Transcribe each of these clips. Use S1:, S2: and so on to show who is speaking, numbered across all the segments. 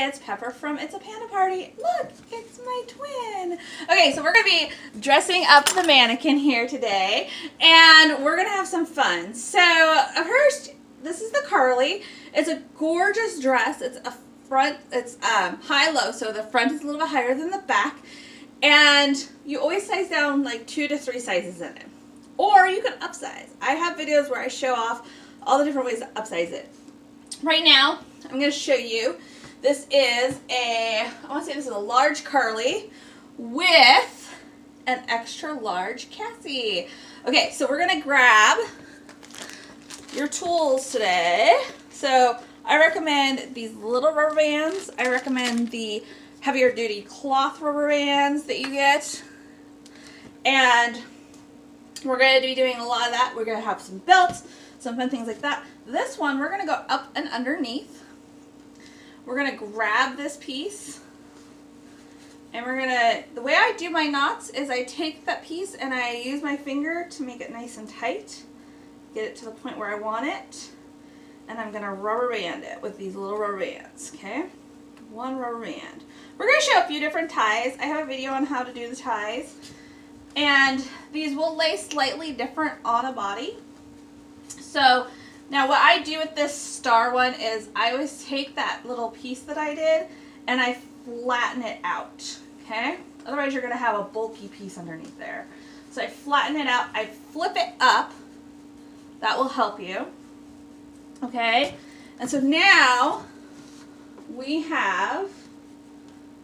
S1: it's Pepper from It's a Panda Party. Look, it's my twin. Okay, so we're going to be dressing up the mannequin here today, and we're going to have some fun. So, first, this is the Carly. It's a gorgeous dress. It's a front, it's high-low, so the front is a little bit higher than the back, and you always size down like 2 to 3 sizes in it. Or you can upsize. I have videos where I show off all the different ways to upsize it. Right now, I'm going to show you, this is I want to say this is a large Carly with an extra large Cassie. Okay, so we're going to grab your tools today. So I recommend these little rubber bands. I recommend the heavier duty cloth rubber bands that you get. And we're going to be doing a lot of that. We're going to have some belts, some fun things like that. This one, we're going to go up and underneath. We're going to grab this piece. And we're going to, the way I do my knots is I take that piece and I use my finger to make it nice and tight. Get it to the point where I want it. And I'm going to rubber band it with these little rubber bands, okay? One rubber band. We're going to show a few different ties. I have a video on how to do the ties. And these will lay slightly different on a body. So now what I do with this star one is I always take that little piece that I did and I flatten it out, okay? Otherwise you're going to have a bulky piece underneath there. So I flatten it out, I flip it up. That will help you, okay? And so now we have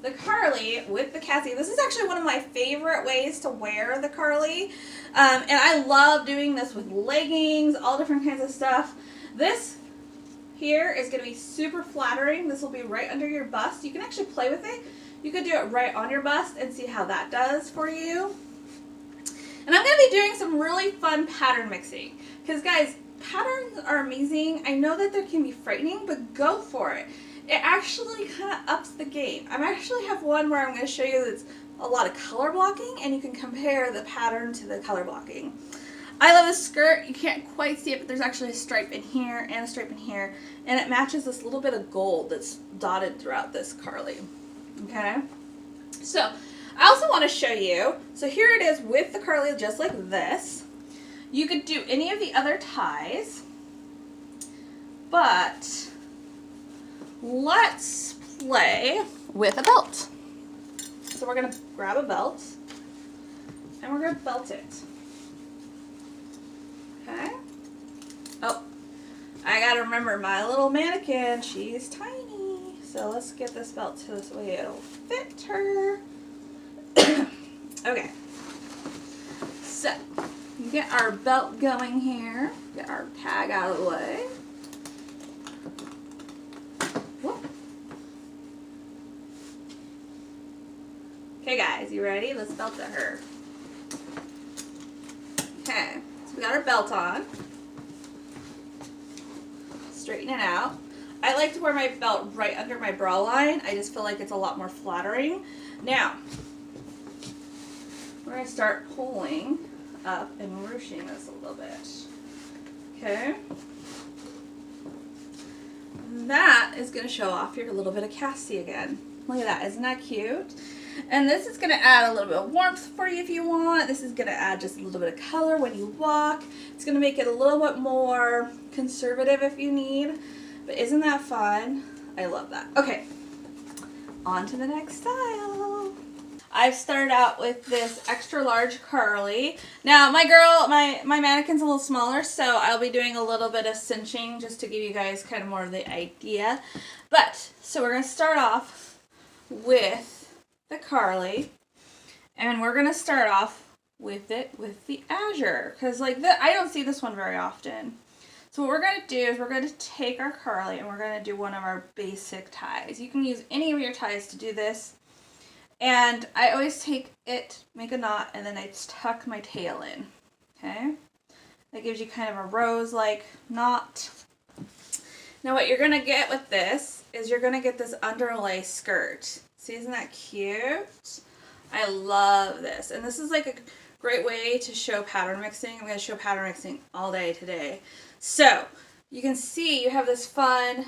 S1: the Carly with the Cassie. This is actually one of my favorite ways to wear the Carly. And I love doing this with leggings, all different kinds of stuff. This here is going to be super flattering. This will be right under your bust. You can actually play with it. You could do it right on your bust and see how that does for you. And I'm going to be doing some really fun pattern mixing. Because guys, patterns are amazing. I know that they can be frightening, but go for it. It actually kind of ups the game. I actually have one where I'm going to show you that's a lot of color blocking, and you can compare the pattern to the color blocking. I love this skirt. You can't quite see it, but there's actually a stripe in here and a stripe in here, and it matches this little bit of gold that's dotted throughout this Carly. Okay? So, I also want to show you, so here it is with the Carly just like this. You could do any of the other ties, but let's play with a belt. So we're going to grab a belt and we're going to belt it. Okay. Oh, I got to remember my little mannequin, she's tiny. So let's get this belt to this way it'll fit her. Okay. So, get our belt going here. Get our tag out of the way. Okay guys, you ready? Let's belt to her. Okay, so we got our belt on. Straighten it out. I like to wear my belt right under my bra line. I just feel like it's a lot more flattering. Now, we're going to start pulling up and ruching this a little bit. Okay. That is going to show off your little bit of Cassie again. Look at that. Isn't that cute? And this is going to add a little bit of warmth for you if you want. This is going to add just a little bit of color when you walk. It's going to make it a little bit more conservative if you need. But isn't that fun? I love that. Okay, on to the next style. I've started out with this extra large Carly. Now my mannequin's a little smaller, so I'll be doing a little bit of cinching just to give you guys kind of more of the idea. But, so we're going to start off with the Carly, and we're going to start off with it with the Azure, because like I don't see this one very often. So what we're going to do is we're going to take our Carly and we're going to do one of our basic ties. You can use any of your ties to do this. And I always take it, make a knot, and then I tuck my tail in. Okay? That gives you kind of a rose-like knot. Now what you're going to get with this is you're going to get this underlay skirt. See, isn't that cute? I love this. And this is like a great way to show pattern mixing. I'm going to show pattern mixing all day today. So, you can see you have this fun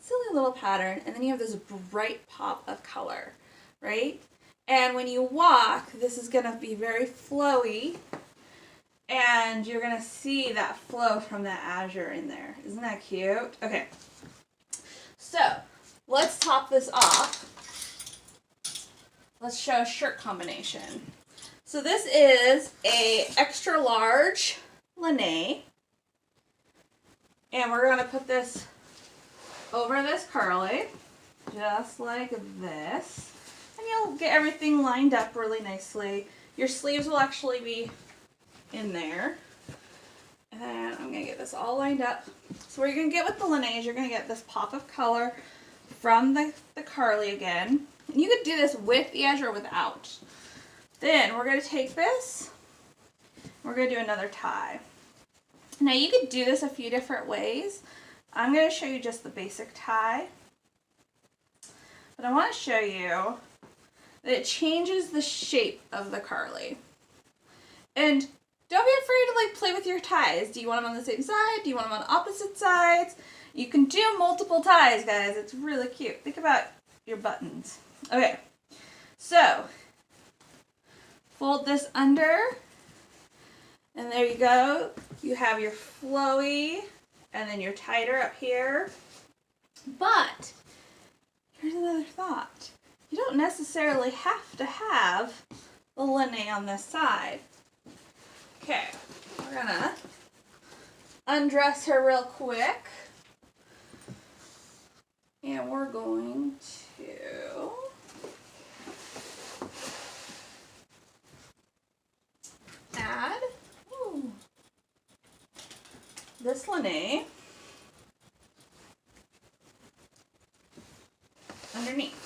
S1: silly little pattern, and then you have this bright pop of color, right? And when you walk, this is gonna be very flowy, and you're gonna see that flow from that azure in there. Isn't that cute? Okay, so let's top this off. Let's show a shirt combination. So this is a extra large linen, and we're going to put this over this curly, just like this, and you'll get everything lined up really nicely. Your sleeves will actually be in there, and then I'm going to get this all lined up. So what you're going to get with the linen is you're going to get this pop of color from the curly again, and you could do this with the azure or without. Then we're going to take this, we're going to do another tie. Now you could do this a few different ways. I'm going to show you just the basic tie, but I want to show you that it changes the shape of the curly. And don't be afraid to like play with your ties. Do you want them on the same side? Do you want them on opposite sides? You can do multiple ties, guys. It's really cute. Think about your buttons. Okay, so fold this under, and there you go. You have your flowy, and then your tighter up here. But here's another thought. You don't necessarily have to have the linen on this side. Okay, we're gonna undress her real quick, and we're going to add this linen underneath.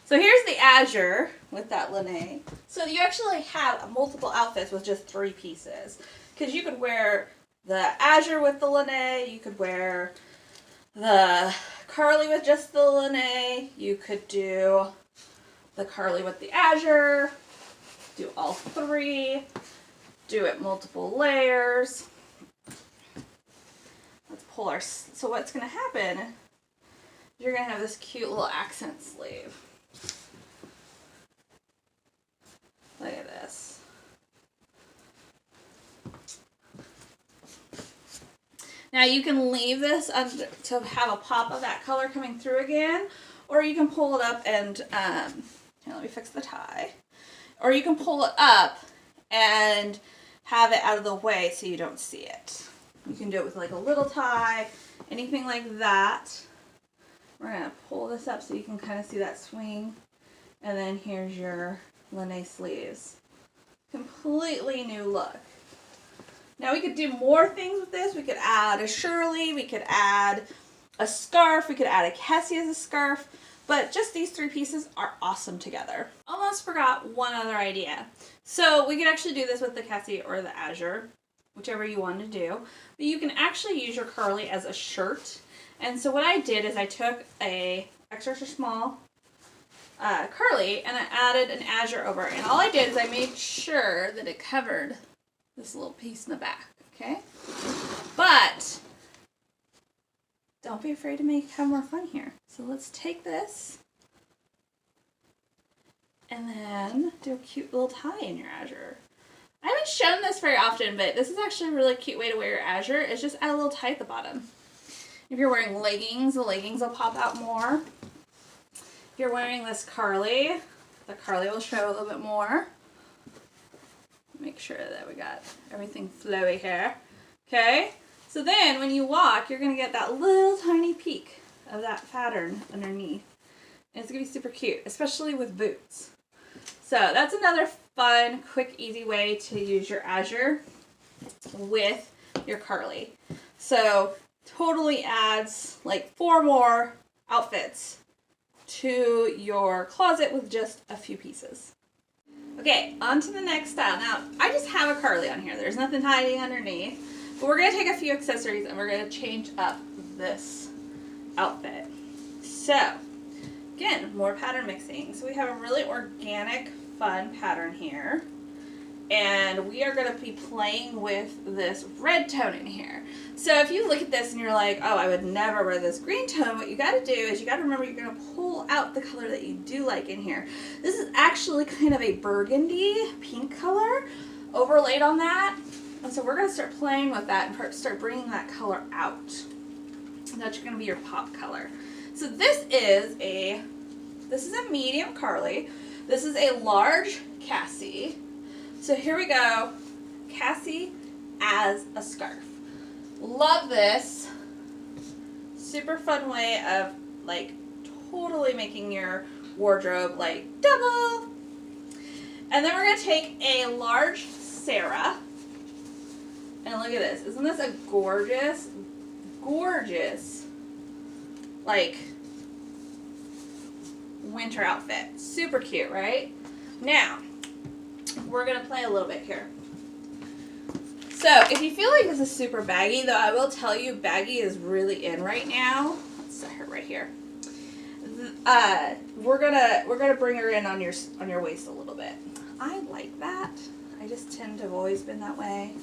S1: So here's the azure with that linen. So you actually have multiple outfits with just 3 pieces, because you could wear the azure with the linen, you could wear the curly with just the linen, you could do the curly with the azure, do all 3, do it multiple layers. Let's pull our, so what's going to happen, you're going to have this cute little accent sleeve. Look at this. Now you can leave this to have a pop of that color coming through again, or you can pull it up and, here, let me fix the tie. Or you can pull it up and have it out of the way so you don't see it. You can do it with like a little tie, anything like that. We're going to pull this up so you can kind of see that swing. And then here's your linen sleeves. Completely new look. Now we could do more things with this. We could add a Shirley, we could add a scarf, we could add a Cassie as a scarf, but just these 3 pieces are awesome together. Almost forgot one other idea. So we could actually do this with the Cassie or the azure, whichever you want to do, but you can actually use your curly as a shirt. And so what I did is I took a extra small curly and I added an azure over it. And all I did is I made sure that it covered this little piece in the back, okay? But don't be afraid to have more fun here. So let's take this and then do a cute little tie in your azure. I haven't shown this very often, but this is actually a really cute way to wear your azure, is just add a little tie at the bottom. If you're wearing leggings, the leggings will pop out more. If you're wearing this curly, the curly will show a little bit more. Make sure that we got everything flowy here. Okay, so then when you walk, you're going to get that little tiny peek of that pattern underneath. And it's going to be super cute, especially with boots. So that's another fun, quick, easy way to use your azure with your curly. So totally adds like 4 more outfits to your closet with just a few pieces. Okay, on to the next style. Now, I just have a curly on here. There's nothing hiding underneath. But we're going to take a few accessories and we're going to change up this outfit. So, again, more pattern mixing. So we have a really organic, fun pattern here. and we are going to be playing with this red tone in here. So if you look at this and you're like, oh, I would never wear this green tone, what you got to do is you got to remember you're going to pull out the color that you do like in here. This is actually kind of a burgundy pink color overlaid on that. And so we're going to start playing with that and start bringing that color out. And that's going to be your pop color. So this is a medium Carly. This is a large Cassie. So here we go, Cassie as a scarf. Love this. Super fun way of like totally making your wardrobe like double. And then we're going to take a large Sarah. And look at this. Isn't this a gorgeous, gorgeous, like, winter outfit? Super cute, right? Now, we're going to play a little bit here. So, if you feel like this is super baggy, though, I will tell you baggy is really in right now. Let's set her right here. We're gonna bring her in on your waist a little bit. I like that. I just tend to have always been that way.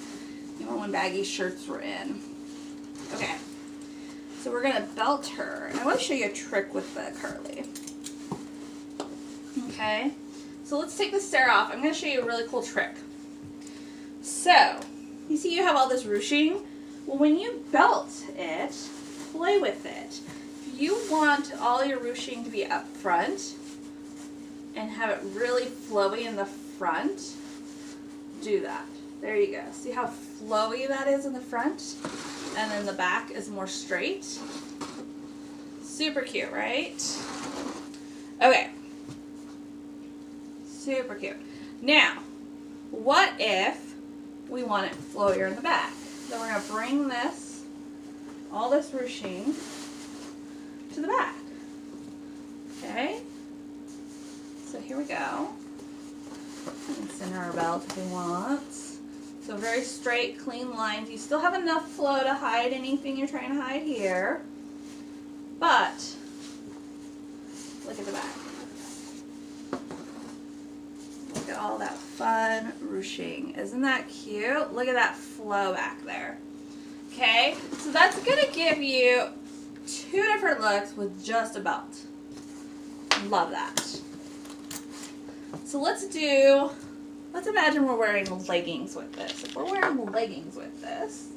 S1: Even when baggy shirts were in. Okay. So we're gonna belt her. And I want to show you a trick with the Carly. Okay. So let's take the Sarah off. I'm going to show you a really cool trick. So, you see you have all this ruching? Well, when you belt it, play with it. If you want all your ruching to be up front and have it really flowy in the front, do that. There you go. See how flowy that is in the front? And then the back is more straight. Super cute, right? Okay. Super cute. Now, what if we want it flowier in the back? Then we're going to bring this, all this ruching, to the back. Okay? So here we go. We can center our belt if we want. So very straight, clean lines. You still have enough flow to hide anything you're trying to hide here. But, look at the back. Look at all that fun ruching. Isn't that cute? Look at that flow back there. Okay, so that's going to give you two different looks with just a belt. Love that. So let's imagine we're wearing leggings with this. If we're wearing leggings with this,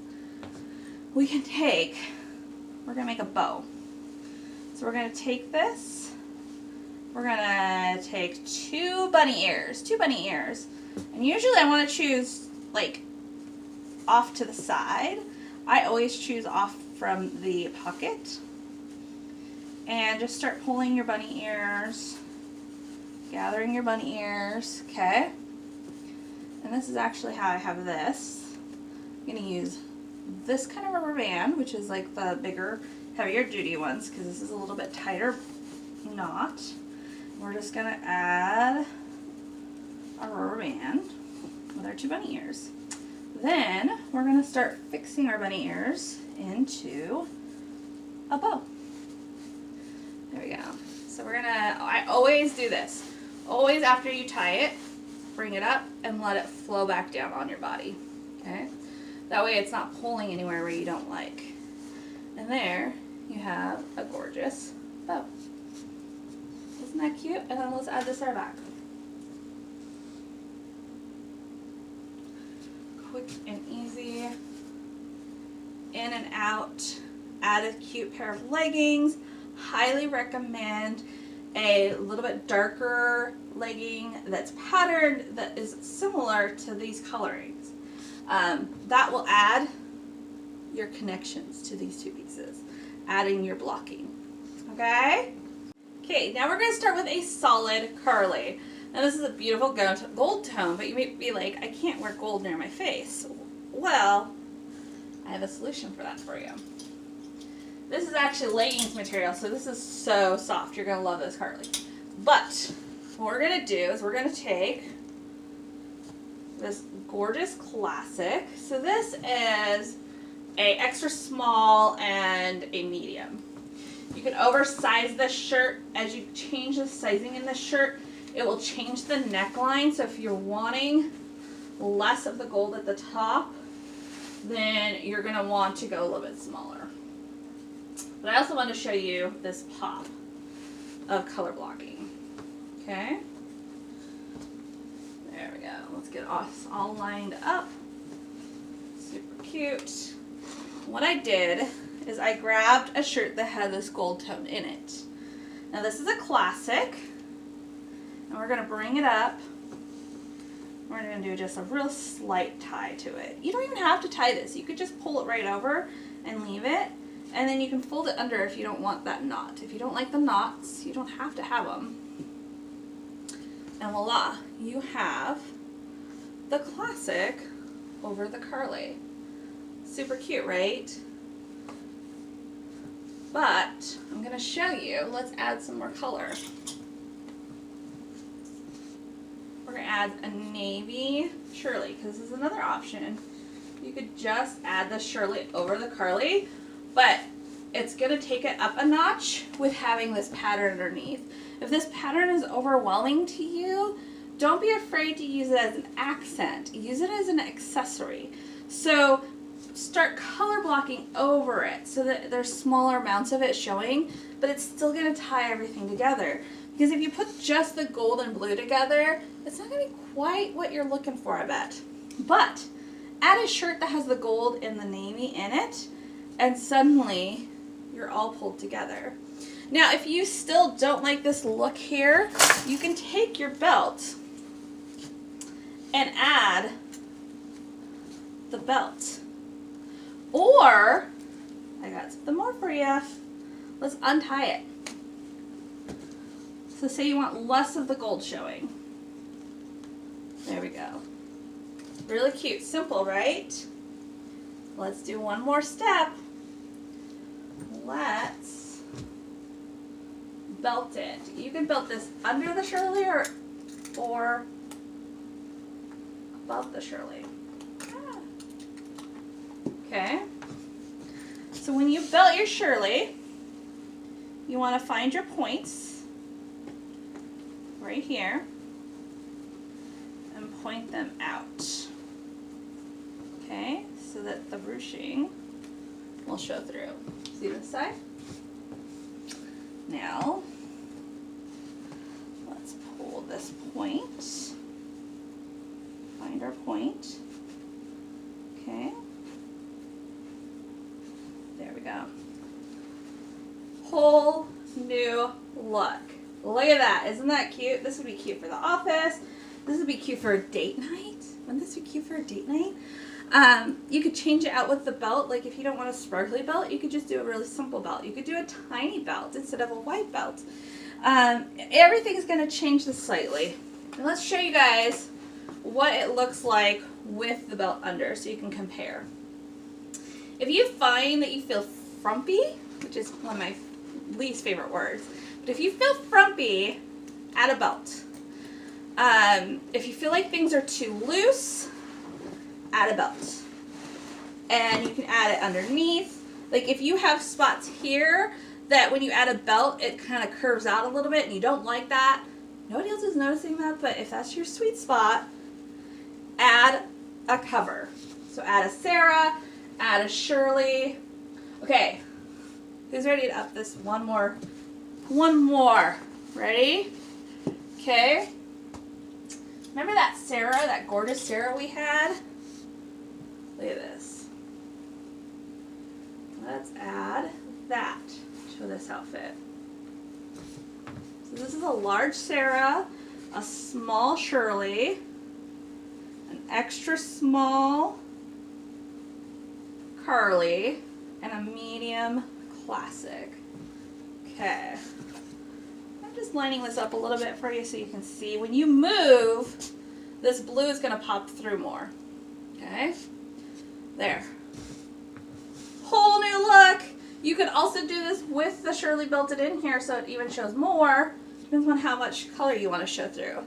S1: we're going to make a bow. So we're going to take this. We're going to take two bunny ears. And usually I want to choose like off to the side. I always choose off from the pocket. And just start pulling your bunny ears. Gathering your bunny ears. Okay. And this is actually how I have this. I'm going to use this kind of rubber band, which is like the bigger, heavier duty ones, because this is a little bit tighter knot. We're just going to add our rubber band with our two bunny ears. Then we're going to start fixing our bunny ears into a bow. There we go. So we're going to, I always do this. Always after you tie it, bring it up and let it flow back down on your body. Okay? That way it's not pulling anywhere where you don't like. And there you have a gorgeous bow. Isn't that cute? And then let's add this hair back. Quick and easy. In and out. Add a cute pair of leggings. Highly recommend a little bit darker legging that's patterned that is similar to these colorings. That will add your connections to these two pieces. Adding your blocking. Okay? Okay, now we're going to start with a solid Carly. Now this is a beautiful gold tone, but you may be like, I can't wear gold near my face. Well, I have a solution for that for you. This is actually leggings material, so this is so soft. You're going to love this Carly. But what we're going to do is we're going to take this gorgeous classic. So this is a extra small and a medium. You can oversize this shirt. As you change the sizing in this shirt, it will change the neckline. So if you're wanting less of the gold at the top, then you're going to want to go a little bit smaller. But I also want to show you this pop of color blocking. Okay? There we go. Let's get us all lined up. Super cute. What I did is I grabbed a shirt that had this gold tone in it. Now this is a classic, and we're going to bring it up. We're going to do just a real slight tie to it. You don't even have to tie this. You could just pull it right over and leave it, and then you can fold it under if you don't want that knot. If you don't like the knots, you don't have to have them. And voila, you have the classic over the curly. Super cute, right? But I'm going to show you, let's add some more color. We're going to add a navy Shirley, because this is another option. You could just add the Shirley over the curly, but it's going to take it up a notch with having this pattern underneath. If this pattern is overwhelming to you, don't be afraid to use it as an accent. Use it as an accessory. So start color blocking over it so that there's smaller amounts of it showing, but it's still going to tie everything together. Because if you put just the gold and blue together, it's not going to be quite what you're looking for, I bet. But add a shirt that has the gold and the navy in it, and suddenly you're all pulled together. Now, if you still don't like this look here, you can take your belt and add the belt. Or, I got something more for you. Let's untie it. So say you want less of the gold showing. There we go. Really cute. Simple, right? Let's do one more step. Let's belt it. You can belt this under the Shirley or above the Shirley. Okay. So when you belt your Shirley, you want to find your points right here and point them out. Okay, so that the ruching will show through. See this side? Now, let's pull this point. Find our point. Okay. There we go. Whole new look. Look at that. Isn't that cute? This would be cute for the office. This would be cute for a date night. Wouldn't this be cute for a date night? You could change it out with the belt. Like if you don't want a sparkly belt, you could just do a really simple belt. You could do a tiny belt instead of a white belt. Everything's going to change this slightly. And let's show you guys what it looks like with the belt under so you can compare. If you find that you feel frumpy, which is one of my least favorite words, but if you feel frumpy, add a belt. If you feel like things are too loose, add a belt. And you can add it underneath. Like if you have spots here that when you add a belt, it kind of curves out a little bit and you don't like that, nobody else is noticing that, but if that's your sweet spot, add a cover. So add a Sarah, add a Shirley. Okay, who's ready to up this one more? One more. Ready? Okay. Remember that Sarah, that gorgeous Sarah we had? Look at this. Let's add that to this outfit. So this is a large Sarah, a small Shirley, an extra small Carly, and a medium classic. Okay. I'm just lining this up a little bit for you so you can see. When you move, this blue is going to pop through more. Okay? There. Whole new look. You could also do this with the Shirley belted in here so it even shows more. Depends on how much color you want to show through.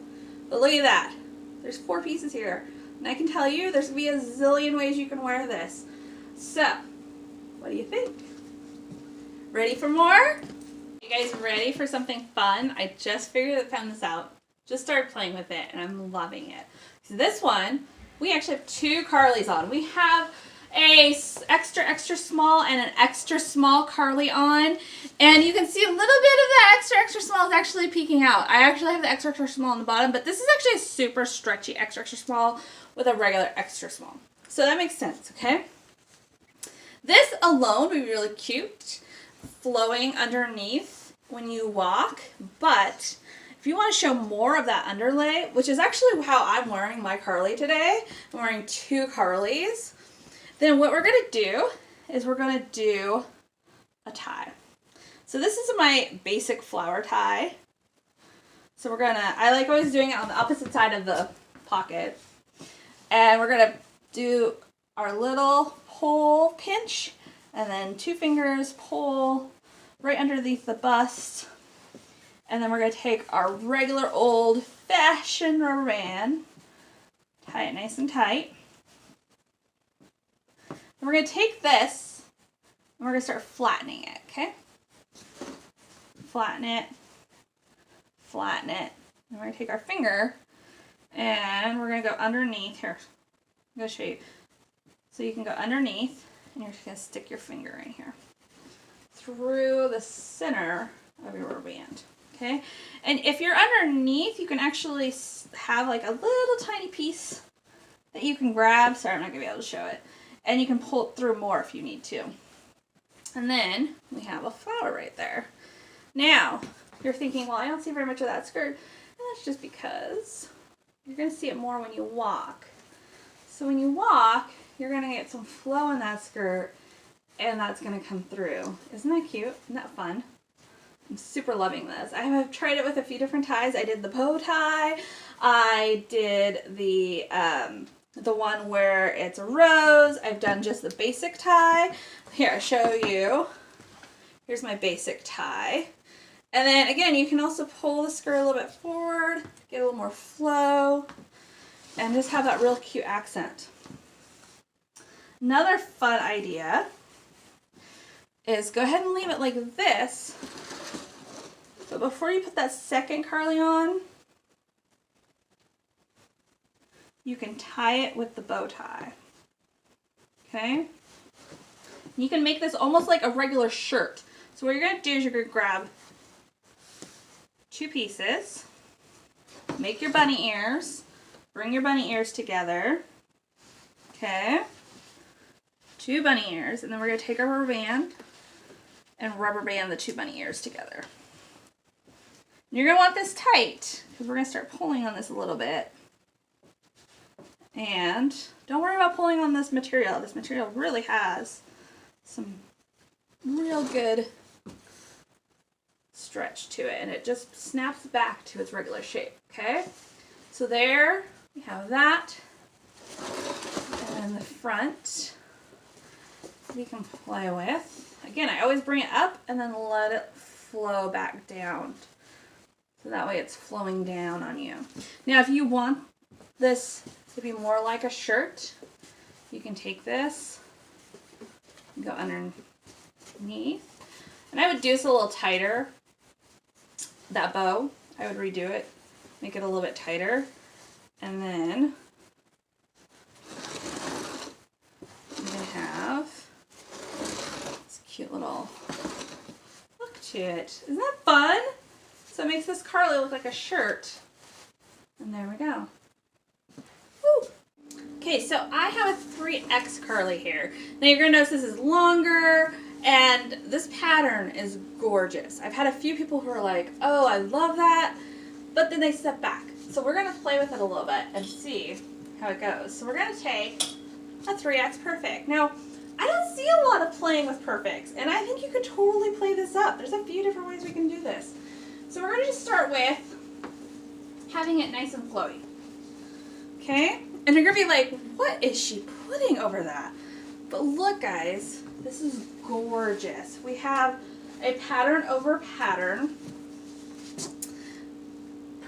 S1: But look at that. There's 4 pieces here. And I can tell you there's going to be a zillion ways you can wear this. So, what do you think? Ready for more? You guys ready for something fun? I just found this out. Just started playing with it and I'm loving it. So this one we actually have 2 Carlys on. We have a extra small and an extra small Carly on, and you can see a little bit of that extra small is actually peeking out. I actually have the extra small on the bottom, but this is actually a super stretchy extra small with a regular extra small. So that makes sense, okay? This alone would be really cute, flowing underneath when you walk, but if you want to show more of that underlay, which is actually how I'm wearing my Carly today, I'm wearing 2 Carlys, then what we're going to do is we're going to do a tie. So this is my basic flower tie. So we're going to, I like always doing it on the opposite side of the pocket. And we're going to do our little pull pinch, and then 2 fingers pull right underneath the bust. And then we're going to take our regular old fashioned rubber band, tie it nice and tight. And we're going to take this and we're going to start flattening it, okay? Flatten it, flatten it. And we're going to take our finger and we're going to go underneath. Here, I'm going to show you. So you can go underneath and you're just going to stick your finger in here through the center of your rubber band, okay? And if you're underneath, you can actually have like a little tiny piece that you can grab. Sorry, I'm not going to be able to show it. And you can pull it through more if you need to. And then we have a flower right there. Now, you're thinking, well, I don't see very much of that skirt. And that's just because you're going to see it more when you walk. So when you walk, you're going to get some flow in that skirt, and that's going to come through. Isn't that cute? Isn't that fun? I'm super loving this. I have tried it with a few different ties. I did the bow tie. I did the one where it's a rose. I've done just the basic tie. Here, I'll show you. Here's my basic tie. And then again, you can also pull the skirt a little bit forward, get a little more flow, and just have that real cute accent. Another fun idea is go ahead and leave it like this, but before you put that second Carly on, you can tie it with the bow tie, okay? You can make this almost like a regular shirt. So what you're going to do is you're going to grab 2 pieces, make your bunny ears, bring your bunny ears together, okay? 2 bunny ears, and then we're going to take our rubber band and rubber band the 2 bunny ears together. And you're going to want this tight because we're going to start pulling on this a little bit. And don't worry about pulling on this material. This material really has some real good stretch to it, and it just snaps back to its regular shape, okay? So there we have that. And the front we can play with. Again, I always bring it up and then let it flow back down. So that way it's flowing down on you. Now if you want this to be more like a shirt, you can take this and go underneath. And I would do this a little tighter. That bow, I would redo it, make it a little bit tighter. And then I'm going to have this cute little look to it. Isn't that fun? So it makes this Carly look like a shirt. And there we go. Woo! Okay, so I have a 3X Carly here. Now you're going to notice this is longer, and this pattern is gorgeous. I've had a few people who are like, oh, I love that, but then they step back. So we're going to play with it a little bit and see how it goes. So we're going to take a 3X Perfect. Now, I don't see a lot of playing with perfects, and I think you could totally play this up. There's a few different ways we can do this. So we're going to just start with having it nice and flowy. Okay? And you're going to be like, what is she putting over that? But look, guys, this is gorgeous. We have a pattern over pattern.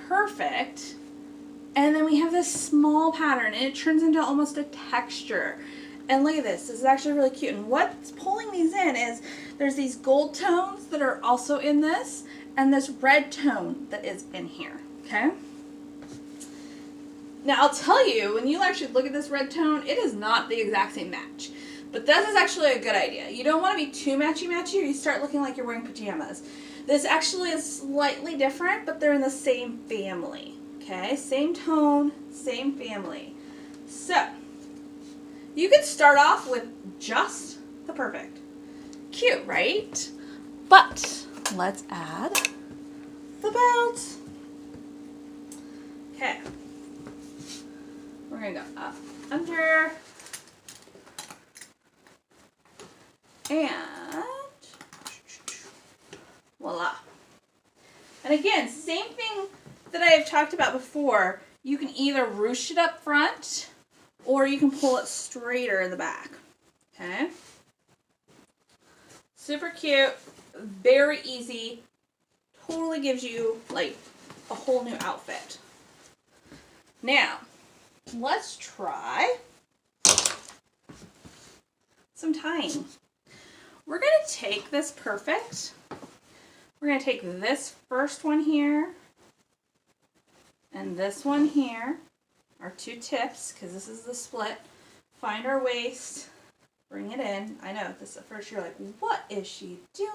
S1: Perfect. And then we have this small pattern, and it turns into almost a texture. And look at this. This is actually really cute. And what's pulling these in is there's these gold tones that are also in this, and this red tone that is in here. Okay? Now, I'll tell you, when you actually look at this red tone, it is not the exact same match. But this is actually a good idea. You don't want to be too matchy-matchy or you start looking like you're wearing pajamas. This actually is slightly different, but they're in the same family. Okay, same tone, same family. So, you could start off with just the perfect. Cute, right? But let's add the belt. Okay. We're going to go up, under, and voila. And again, same thing that I have talked about before. You can either ruche it up front or you can pull it straighter in the back. Okay? Super cute, very easy, totally gives you like a whole new outfit. Now, let's try some tying. We're going to take this perfect. We're going to take this first one here and this one here, our two tips, because this is the split. Find our waist, bring it in. I know, this at first you're like, what is she doing?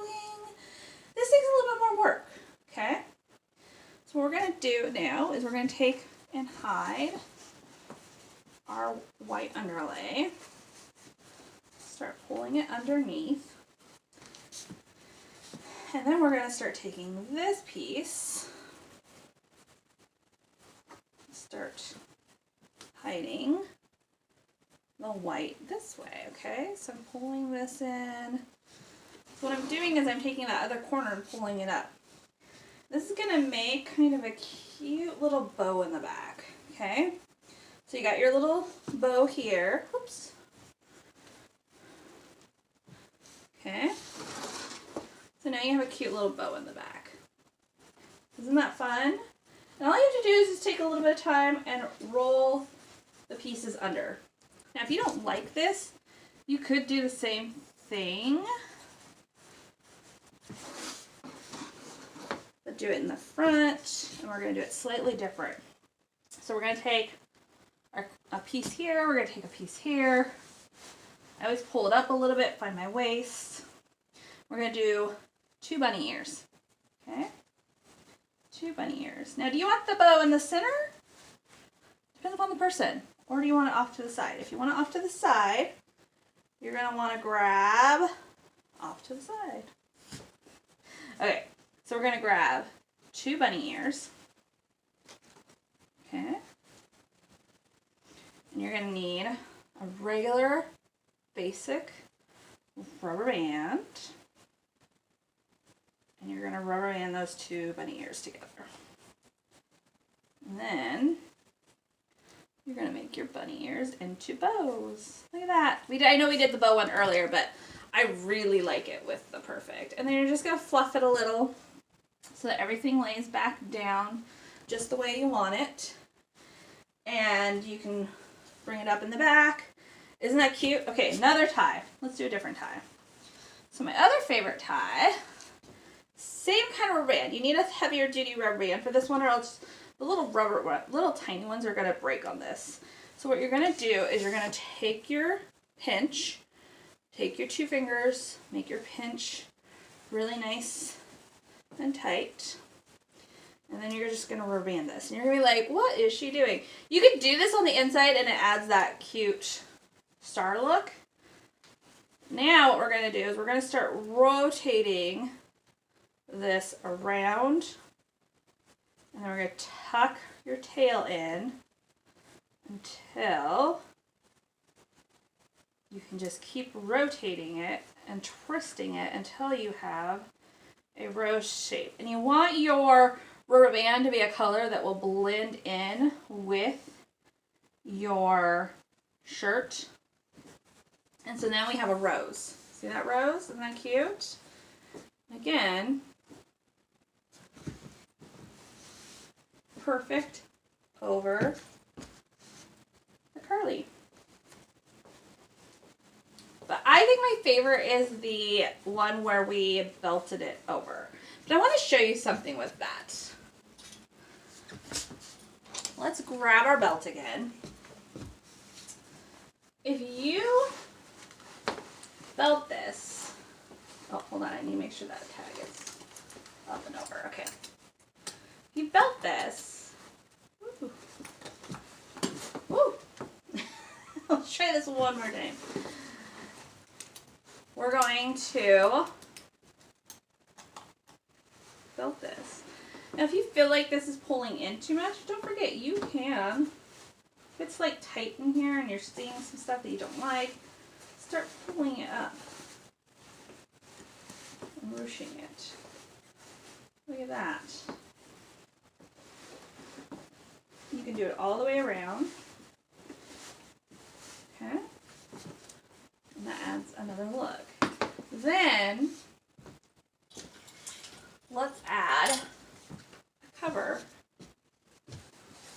S1: This takes a little bit more work, okay? So what we're going to do now is we're going to take and hide our white underlay. Start pulling it underneath. And then we're going to start taking this piece, start hiding the white this way, okay? So I'm pulling this in. So what I'm doing is I'm taking that other corner and pulling it up. This is going to make kind of a cute little bow in the back, okay? So you got your little bow here. Oops. Okay. So now you have a cute little bow in the back. Isn't that fun? And all you have to do is just take a little bit of time and roll the pieces under. Now if you don't like this, you could do the same thing, but do it in the front, and we're going to do it slightly different. So we're going to take a piece here, we're going to take a piece here. I always pull it up a little bit, find my waist. We're going to do 2 bunny ears, okay? 2 bunny ears. Now, do you want the bow in the center? Depends upon the person. Or do you want it off to the side? If you want it off to the side, you're going to want to grab off to the side. Okay, so we're going to grab 2 bunny ears. Okay. And you're going to need a regular, basic rubber band. And you're going to rubber band those 2 bunny ears together. And then you're going to make your bunny ears into bows. Look at that. I know we did the bow one earlier, but I really like it with the perfect. And then you're just going to fluff it a little so that everything lays back down just the way you want it. And you can bring it up in the back. Isn't that cute? Okay, another tie. Let's do a different tie. So my other favorite tie, same kind of rubber band. You need a heavier duty rubber band for this one, or else the little tiny ones are going to break on this. So what you're going to do is you're going to take your pinch, take your 2 fingers, make your pinch really nice and tight. And then you're just going to rubber band this. And you're going to be like, what is she doing? You could do this on the inside and it adds that cute star look. Now what we're going to do is we're going to start rotating this around. And then we're going to tuck your tail in until you can just keep rotating it and twisting it until you have a rose shape. And you want your rubber band to be a color that will blend in with your shirt. And so now we have a rose. See that rose? Isn't that cute? Again, perfect over the curly. But I think my favorite is the one where we belted it over. But I want to show you something with that. let's grab our belt again. If you felt this, oh, hold on, I need to make sure that tag is up and over. Okay. If you felt this, ooh. Woo. Let's try this one more time. We're going to felt this. Now, if you feel like this is pulling in too much, don't forget you can. If it's like tight in here and you're seeing some stuff that you don't like, start pulling it up and ruching it. Look at that. You can do it all the way around. Okay. And that adds another look. Then, let's add a cover.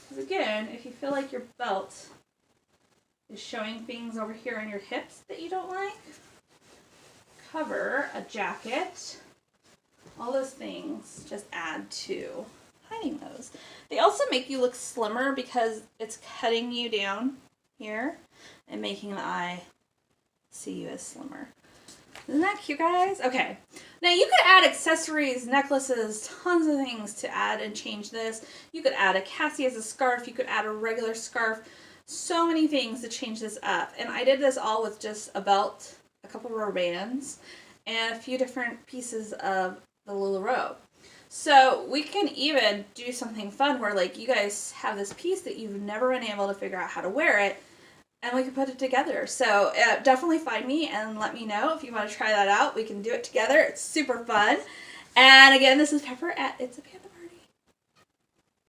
S1: Because again, if you feel like your belt is showing things over here on your hips that you don't like, cover, a jacket, all those things just add to hiding those. They also make you look slimmer because it's cutting you down here and making the eye see you as slimmer. Isn't that cute, guys? Okay. Now you could add accessories, necklaces, tons of things to add and change this. You could add a Cassie as a scarf. You could add a regular scarf. So many things to change this up. And I did this all with just a belt, a couple rubber bands, and a few different pieces of the LuLaRoe. So we can even do something fun where like you guys have this piece that you've never been able to figure out how to wear it, and we can put it together. So definitely find me and let me know if you want to try that out. We can do it together. It's super fun. And again, this is Pepper at It's a Panda